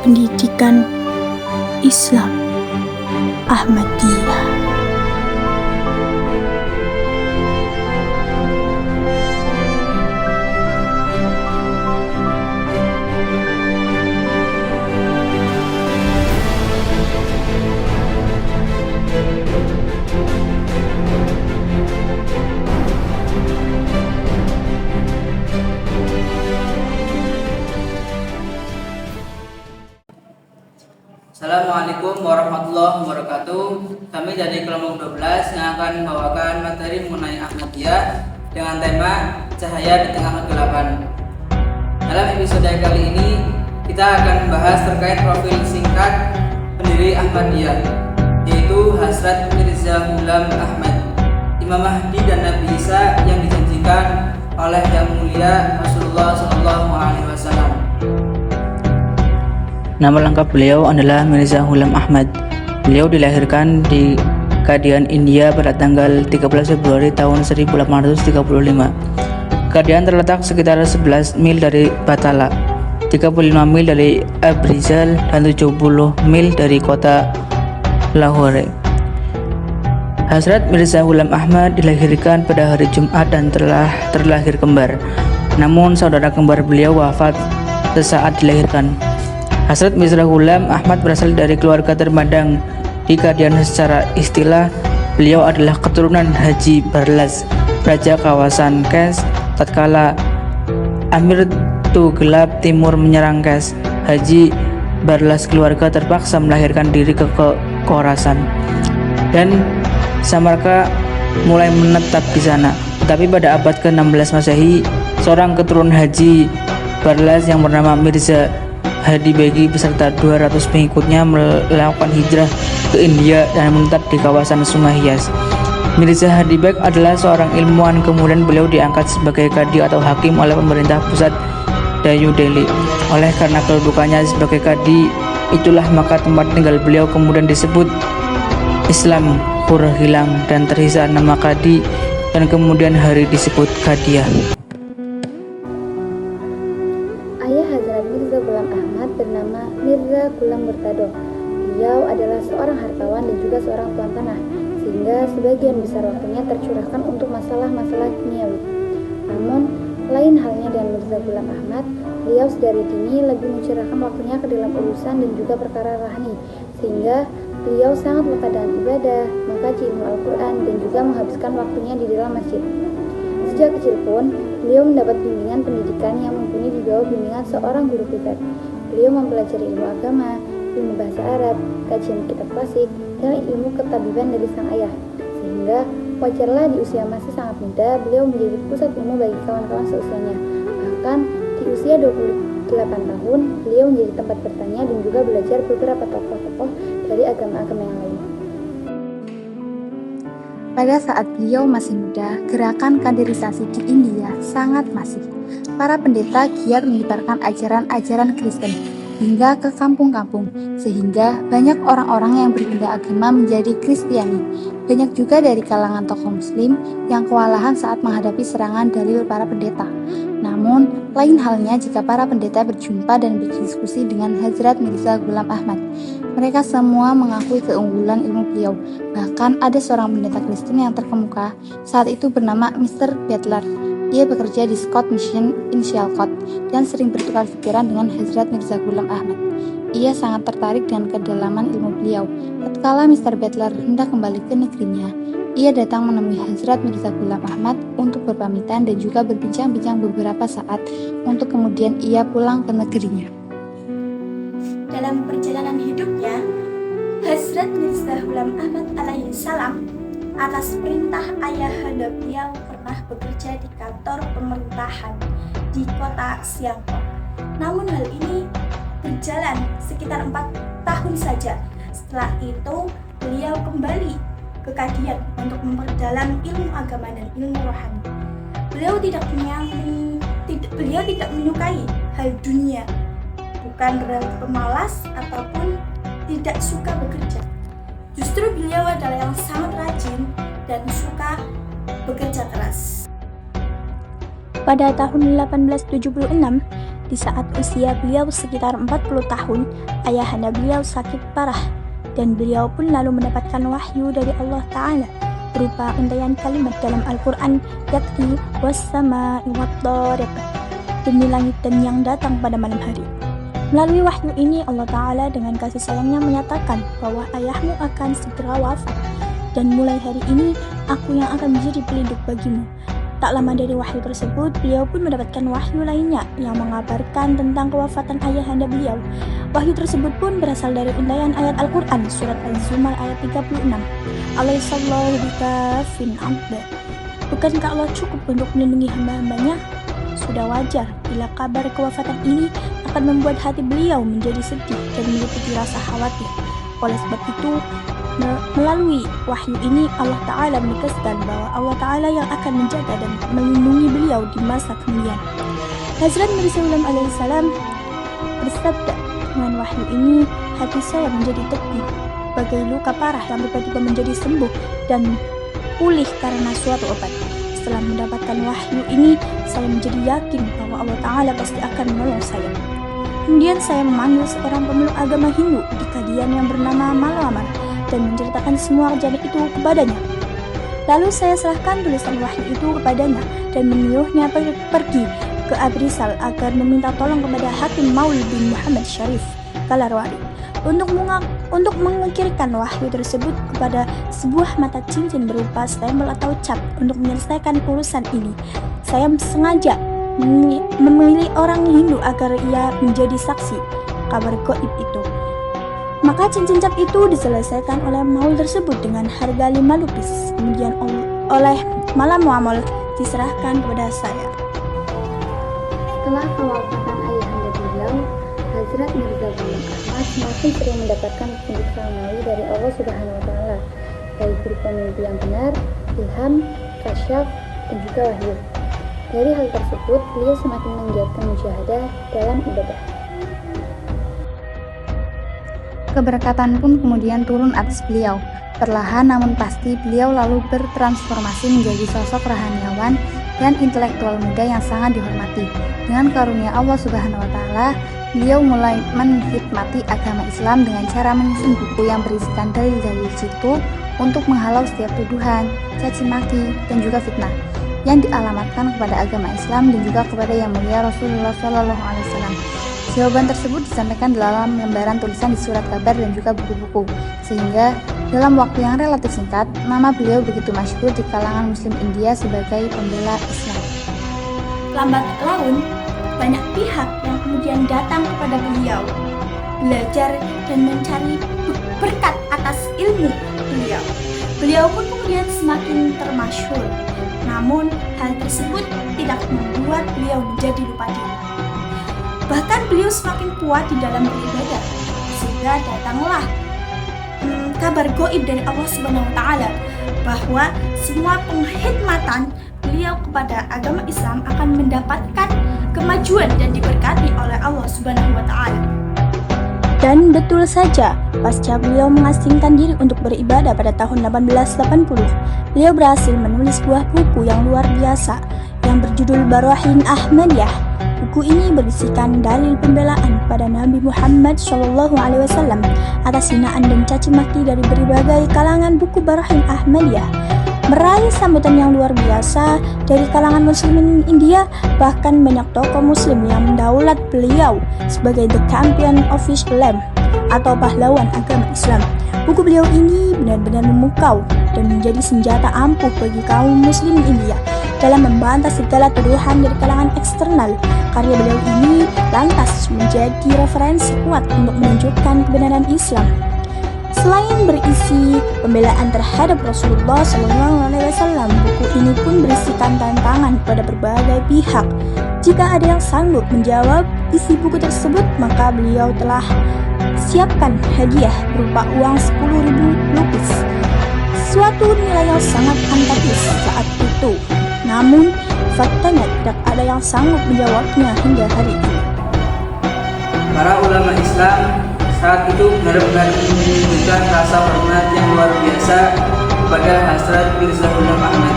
pendidikan Islam Ahmadiyah. Assalamualaikum warahmatullahi wabarakatuh. Kami dari kelompok 12 yang akan membawakan materi mengenai Ahmadiyah dengan tema Cahaya di Tengah Kegelapan. Dalam episode kali ini kita akan membahas terkait profil singkat pendiri Ahmadiyah, yaitu Hazrat Mirza Ghulam Ahmad, Imam Mahdi dan Nabi Isa yang dijanjikan oleh Yang Mulia Rasulullah SAW. Nama lengkap beliau adalah Mirza Ghulam Ahmad. Beliau dilahirkan di Kadian, India pada tanggal 13 Februari tahun 1835. Kadian terletak sekitar 11 mil dari Batala, 35 mil dari Abrizal, dan 70 mil dari kota Lahore. Hazrat Mirza Ghulam Ahmad dilahirkan pada hari Jumat dan telah terlahir kembar. Namun saudara kembar beliau wafat sesaat dilahirkan. Hazrat Mirza Ghulam Ahmad berasal dari keluarga terpandang di Kadian. Secara istilah, beliau adalah keturunan Haji Barlas, raja kawasan Kes. Tatkala Amir Tughlab Timur menyerang Kes, Haji Barlas keluarga terpaksa melahirkan diri ke Khorasan, dan Samarkand mulai menetap di sana. Tetapi pada abad ke-16 Masehi, seorang keturunan Haji Barlas yang bernama Mirza Hadi Begi beserta 200 pengikutnya melakukan hijrah ke India dan menetap di kawasan Sungai Hias. Mirza Hadi Beg adalah seorang ilmuwan, kemudian beliau diangkat sebagai kadi atau hakim oleh pemerintah pusat New Delhi. Oleh karena kedudukannya sebagai kadi itulah maka tempat tinggal beliau kemudian disebut Islam Pura hilang dan tersisa nama kadi, dan kemudian hari disebut Kadiah. Ayah Hazrat Mirza Ghulam Ahmad bernama Mirza Ghulam Murtado. Beliau adalah seorang hartawan dan juga seorang tuan tanah, sehingga sebagian besar waktunya tercurahkan untuk masalah-masalah duniawi. Namun, lain halnya dengan Mirza Ghulam Ahmad, beliau sedari dini lebih mencurahkan waktunya ke dalam urusan dan juga perkara rohani, sehingga beliau sangat lekat dengan ibadah, mengkaji ilmu Al-Quran, dan juga menghabiskan waktunya di dalam masjid. Sejak kecil pun, beliau mendapat bimbingan pendidikan yang mumpuni di bawah bimbingan seorang guru privat. Beliau mempelajari ilmu agama, ilmu bahasa Arab, kajian kitab klasik, dan ilmu ketabiban dari sang ayah. Sehingga wajarlah di usia masih sangat muda, beliau menjadi pusat ilmu bagi kawan-kawan seusianya. Bahkan di usia 28 tahun, beliau menjadi tempat bertanya dan juga belajar beberapa tokoh-tokoh dari agama-agama yang lain. Pada saat beliau masih muda, gerakan kaderisasi di India sangat masif. Para pendeta giat menyebarkan ajaran-ajaran Kristen hingga ke kampung-kampung, sehingga banyak orang-orang yang berpindah agama menjadi Kristiani. Banyak juga dari kalangan tokoh Muslim yang kewalahan saat menghadapi serangan dari para pendeta. Namun, lain halnya jika para pendeta berjumpa dan berdiskusi dengan Hazrat Mirza Ghulam Ahmad. Mereka semua mengakui keunggulan ilmu beliau. Bahkan ada seorang pendeta Kristen yang terkemuka saat itu bernama Mr. Butler. Ia bekerja di Scott Mission in Sialkot dan sering bertukar pikiran dengan Hazrat Mirza Ghulam Ahmad. Ia sangat tertarik dengan kedalaman ilmu beliau. Tatkala Mr. Butler hendak kembali ke negerinya, ia datang menemui Hazrat Mirza Ghulam Ahmad untuk berpamitan dan juga berbincang-bincang beberapa saat untuk kemudian ia pulang ke negerinya. Dalam perjalanan hidupnya, Hazrat Mirza Ghulam Ahmad alaihissalam atas perintah ayahanda beliau pernah bekerja di kantor pemerintahan di kota Siangkot. Namun hal ini berjalan sekitar 4 tahun saja. Setelah itu beliau kembali ke Kadian untuk memperdalam ilmu agama dan ilmu rohani. Beliau tidak menyukai hal dunia, bukan berarti pemalas ataupun tidak suka bekerja. Justru beliau adalah yang sangat rajin dan suka bekerja keras. Pada tahun 1876, Di saat usia beliau sekitar 40 tahun, ayahanda beliau sakit parah dan beliau pun lalu mendapatkan wahyu dari Allah Ta'ala berupa untaian kalimat dalam Al-Quran, yakni wassama'i wattariq, demi langit dan yang datang pada malam hari. Melalui wahyu ini Allah Ta'ala dengan kasih sayangnya menyatakan bahwa ayahmu akan segera wafat dan mulai hari ini aku yang akan menjadi pelindung bagimu. Tak lama dari wahyu tersebut, beliau pun mendapatkan wahyu lainnya yang mengabarkan tentang kewafatan ayahanda beliau. Wahyu tersebut pun berasal dari untaian ayat Al-Quran surat Az-Zumar ayat 36. Alaihissallahu bikafin abda. Bukankah Allah cukup untuk melindungi hamba-hambanya? Sudah wajar bila kabar kewafatan ini akan membuat hati beliau menjadi sedih dan meliputi rasa khawatir. Oleh sebab itu, melalui wahyu ini Allah Ta'ala menegaskan bahwa Allah Ta'ala yang akan menjaga dan melindungi beliau di masa kemudian. Hazrat Mirza Ghulam alaihissalam bersabda, dengan wahyu ini hati saya menjadi teguh bagai luka parah yang tiba-tiba menjadi sembuh dan pulih karena suatu obat. Setelah mendapatkan wahyu ini, saya menjadi yakin bahwa Allah Ta'ala pasti akan menolong saya. Kemudian saya memanggil seorang pemeluk agama Hindu di kadian yang bernama Malamar dan menceritakan semua kejadian itu kepadanya. Lalu saya serahkan tulisan wahyu itu kepadanya dan menyuruhnya pergi ke Abrisal agar meminta tolong kepada Hakim Maul bin Muhammad Syarif Kalarwari untuk mengukirkan wahyu tersebut kepada sebuah mata cincin berupa stempel atau cap untuk menyelesaikan urusan ini. Saya sengaja memilih orang Hindu agar ia menjadi saksi kabar gaib itu. Maka cincin cap itu diselesaikan oleh Maul tersebut dengan harga 5 lupis. Kemudian oleh Malam Muamal diserahkan kepada saya. Setelah kewafatan ayahanda beliau, Hazrat Mirza Ghulam Ahmad semakin sering mendapatkan petunjuk samawi dari Allah Subhanahu wa Ta'ala, baik berupa mimpi yang benar, ilham, kasyaf, dan juga wahyu. Dari hal tersebut, beliau semakin menggiatkan mujahadah dalam ibadah. Keberkatan pun kemudian turun atas beliau. Perlahan namun pasti beliau lalu bertransformasi menjadi sosok rohaniawan dan intelektual muda yang sangat dihormati. Dengan karunia Allah Subhanahu wa Ta'ala, beliau mulai menkhidmati agama Islam dengan cara menyusun buku yang berisikan dalil-dalil jitu untuk menghalau setiap tuduhan, caci maki, dan juga fitnah yang dialamatkan kepada agama Islam dan juga kepada Yang Mulia Rasulullah SAW. Jawaban tersebut disampaikan dalam lembaran tulisan di surat kabar dan juga buku-buku, sehingga dalam waktu yang relatif singkat, nama beliau begitu masyhur di kalangan Muslim India sebagai pembela Islam. Lambat laun, banyak pihak yang kemudian datang kepada beliau, belajar dan mencari berkat atas ilmu beliau. Beliau pun kemudian semakin termasyhur. Namun, hal tersebut tidak membuat beliau menjadi lupa diri. Bahkan beliau semakin kuat di dalam beribadah, sehingga datanglah kabar gaib dari Allah Subhanahu wa Ta'ala bahwa semua penghidmatan beliau kepada agama Islam akan mendapatkan kemajuan dan diberkati oleh Allah Subhanahu wa Ta'ala. Dan betul saja, pasca beliau mengasingkan diri untuk beribadah pada tahun 1880, beliau berhasil menulis sebuah buku yang luar biasa yang berjudul Barahin Ahmadiyah. Buku ini berisikan dalil pembelaan pada Nabi Muhammad SAW atas hinaan dan caci maki dari berbagai kalangan. Buku Barahin Ahmadiyah meraih sambutan yang luar biasa dari kalangan muslimin India. Bahkan banyak tokoh muslim yang mendaulat beliau sebagai the champion of Islam atau pahlawan agama Islam. Buku beliau ini benar-benar memukau dan menjadi senjata ampuh bagi kaum muslimin India dalam membantah segala tuduhan dari kalangan eksternal. Karya beliau ini lantas menjadi referensi kuat untuk menunjukkan kebenaran Islam. Selain berisi pembelaan terhadap Rasulullah SAW, buku ini pun berisikan tantangan pada berbagai pihak. Jika ada yang sanggup menjawab isi buku tersebut, maka beliau telah siapkan hadiah berupa uang 10.000 lupis, suatu nilai yang sangat fantastis saat itu. Namun, faktanya tidak ada yang sanggup menjawabnya hingga hari ini. Para ulama Islam saat itu benar-benar menunjukkan rasa hormat yang luar biasa kepada Hazrat Mirza Ghulam Ahmad,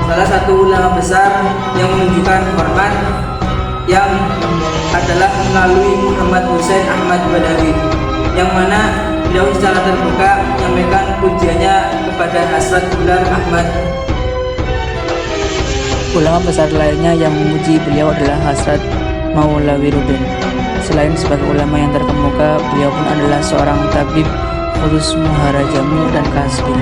salah satu ulama besar yang menunjukkan hormat yang adalah melalui Muhammad Hussein Ahmad Badawi, yang mana beliau secara terbuka menyampaikan pujiannya kepada Hasrat Gulam Ahmad. Ulama besar lainnya yang memuji beliau adalah Hasrat Maulawiruddin. Selain sebagai ulama yang terkemuka, beliau pun adalah seorang tabib khusus muharajamu dan kasbi.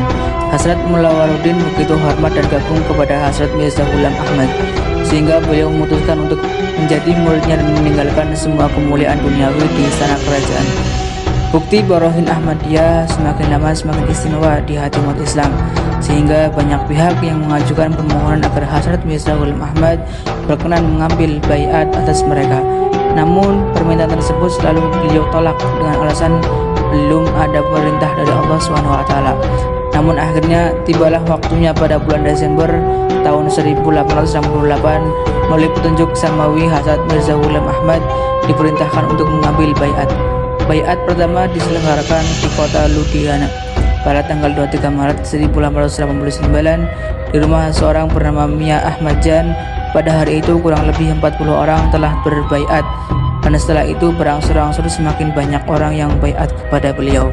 Hasrat Maulawiruddin begitu hormat dan kagum kepada Hasrat Mirza Ghulam Ahmad, sehingga beliau memutuskan untuk menjadi muridnya dan meninggalkan semua kemuliaan duniawi di istana kerajaan. Bukti Borohin Ahmadiyah semakin lama semakin istimewa di hati umat Islam, sehingga banyak pihak yang mengajukan permohonan agar Hasrat Mirza Ghulam Ahmad berkenan mengambil baiat atas mereka. Namun permintaan tersebut selalu beliau tolak dengan alasan belum ada perintah dari Allah SWT. Namun akhirnya tibalah waktunya pada bulan Desember tahun 1868 melalui petunjuk Samawi, Hasrat Mirza Ghulam Ahmad diperintahkan untuk mengambil baiat. Baiat pertama diselenggarakan di kota Ludhiana pada tanggal 23 Maret 1889 di rumah seorang bernama Mia Ahmad Jan. Pada hari itu kurang lebih 40 orang telah berbaiat, dan setelah itu berangsur-angsur semakin banyak orang yang baiat kepada beliau.